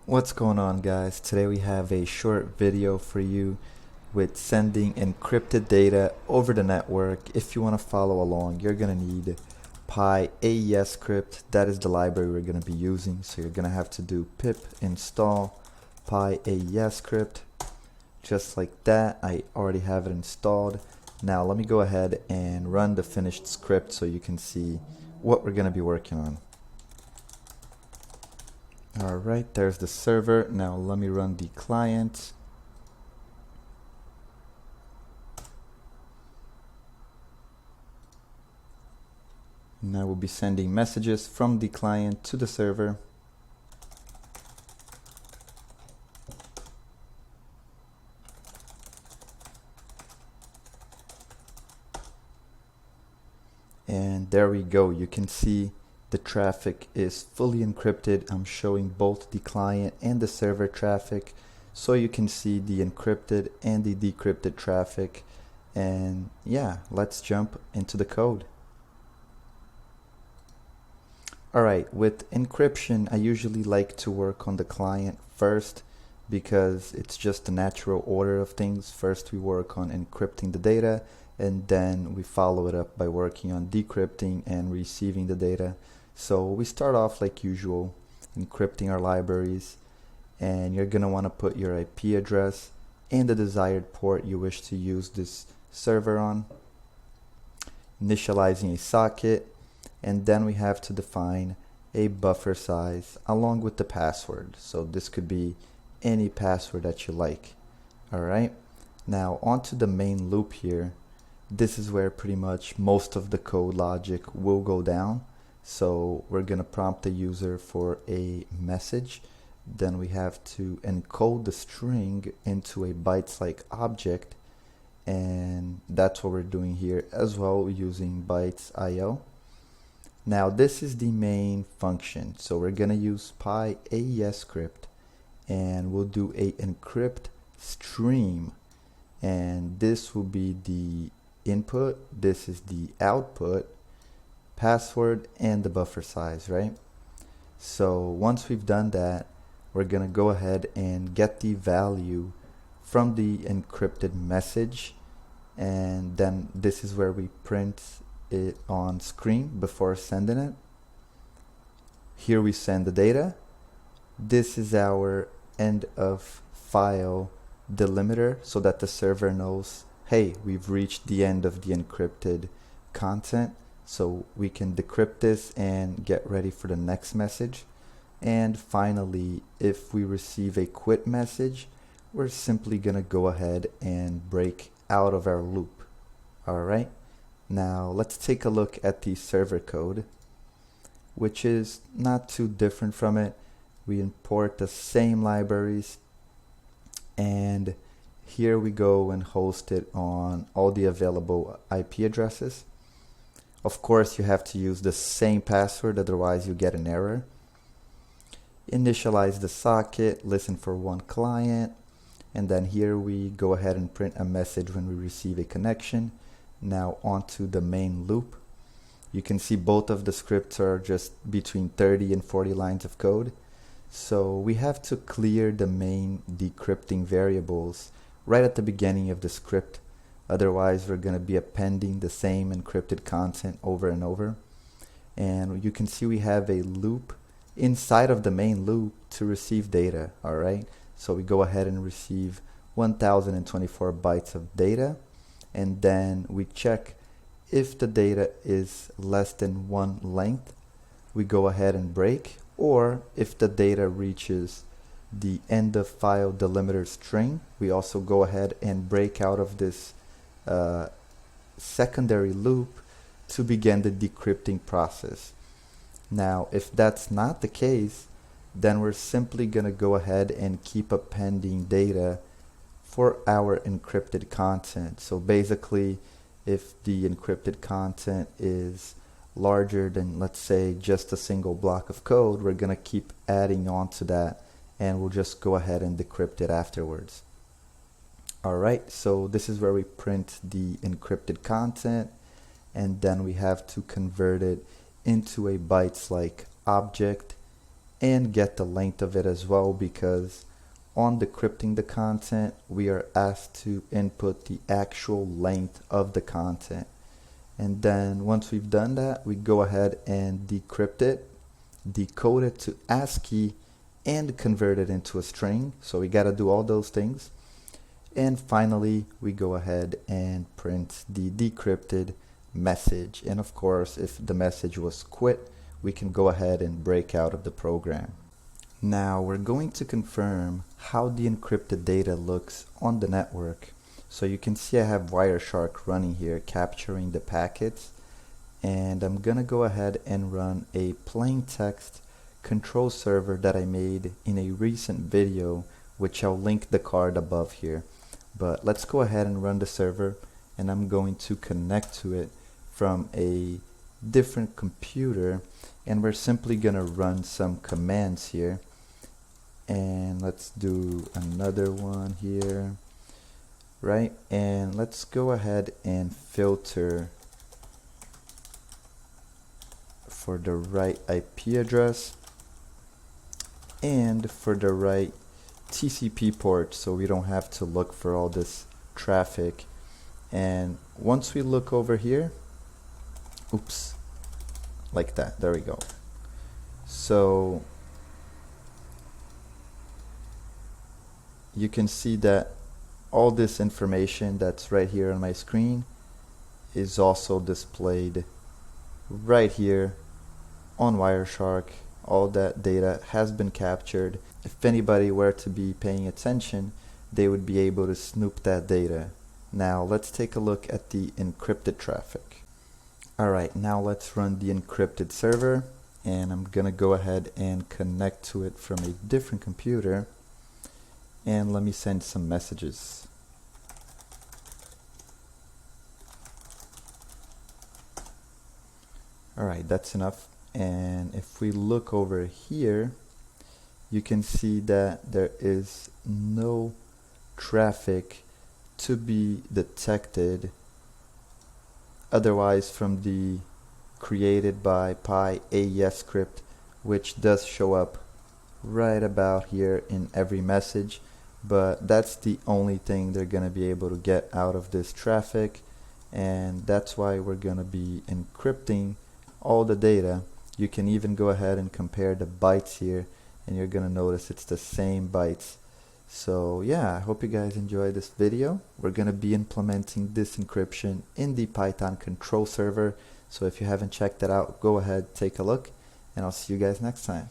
What's going on, guys? Today we have a short video for you with sending encrypted data over the network. If you want to follow along, you're going to need pyAesCrypt. That is the library we're going to be using. So you're going to have to do pip install pyAesCrypt. Just like that. I already have it installed. Now let me go ahead and run the finished script so you can see what we're going to be working on. Alright, there's the server. Now let me run the client. Now we'll be sending messages from the client to the server. And there we go. You can see the traffic is fully encrypted. I'm showing both the client and the server traffic, so you can see the encrypted and the decrypted traffic. And yeah, let's jump into the code. Alright, with encryption, I usually like to work on the client first because it's just the natural order of things. First we work on encrypting the data, and then we follow it up by working on decrypting and receiving the data. So we start off like usual, encrypting our libraries, and you're going to want to put your IP address and the desired port you wish to use this server on, initializing a socket, and then we have to define a buffer size along with the password. So this could be any password that you like. Alright, now onto the main loop here. This is where pretty much most of the code logic will go down. So we're going to prompt the user for a message. Then we have to encode the string into a bytes-like object. And that's what we're doing here as well, using bytes.io. Now this is the main function. So we're going to use pyAesCrypt, and we'll do a encrypt stream. And this will be the input. This is the output, password, and the buffer size, right? So once we've done that, we're going to go ahead and get the value from the encrypted message, and then this is where we print it on screen before sending it. Here we send the data. This is our end of file delimiter so that the server knows, hey, we've reached the end of the encrypted content. So we can decrypt this and get ready for the next message. And finally, if we receive a quit message, we're simply going to go ahead and break out of our loop. Alright, now let's take a look at the server code, which is not too different from it. We import the same libraries, and here we go and host it on all the available IP addresses. Of course, you have to use the same password, otherwise you get an error. Initialize the socket, listen for one client, and then here we go ahead and print a message when we receive a connection. Now onto the main loop. You can see both of the scripts are just between 30 and 40 lines of code. So we have to clear the main decrypting variables right at the beginning of the script. Otherwise, we're going to be appending the same encrypted content over and over. And you can see we have a loop inside of the main loop to receive data. Alright, so we go ahead and receive 1024 bytes of data. And then we check if the data is less than one length. We go ahead and break. Or if the data reaches the end of file delimiter string, we also go ahead and break out of this secondary loop to begin the decrypting process. Now, if that's not the case, then we're simply going to go ahead and keep appending data for our encrypted content. So basically, if the encrypted content is larger than, let's say, just a single block of code, we're going to keep adding on to that, and we'll just go ahead and decrypt it afterwards. Alright, so this is where we print the encrypted content, and then we have to convert it into a bytes-like object and get the length of it as well, because on decrypting the content, we are asked to input the actual length of the content. And then once we've done that, we go ahead and decrypt it, decode it to ASCII, and convert it into a string. So we got to do all those things. And finally, we go ahead and print the decrypted message. And of course, if the message was quit, we can go ahead and break out of the program. Now we're going to confirm how the encrypted data looks on the network. So you can see I have Wireshark running here, capturing the packets. And I'm gonna go ahead and run a plain text control server that I made in a recent video, which I'll link the card above here. But let's go ahead and run the server, and I'm going to connect to it from a different computer, and we're simply gonna run some commands here. And let's do another one here, right? And let's go ahead and filter for the right IP address and for the right TCP port, so we don't have to look for all this traffic. And once we look over here, oops, like that, there we go. So you can see that all this information that's right here on my screen is also displayed right here on Wireshark. All that data has been captured. If anybody were to be paying attention, they would be able to snoop that data. Now let's take a look at the encrypted traffic. Alright, now let's run the encrypted server, and I'm gonna go ahead and connect to it from a different computer, and let me send some messages. Alright, that's enough. And if we look over here, you can see that there is no traffic to be detected otherwise from the created by pyAesCrypt, which does show up right about here in every message, but that's the only thing they're going to be able to get out of this traffic, and that's why we're going to be encrypting all the data. You can even go ahead and compare the bytes here, and you're gonna notice it's the same bytes. So yeah, I hope you guys enjoyed this video. We're gonna be implementing this encryption in the Python control server. So if you haven't checked that out, go ahead, take a look, and I'll see you guys next time.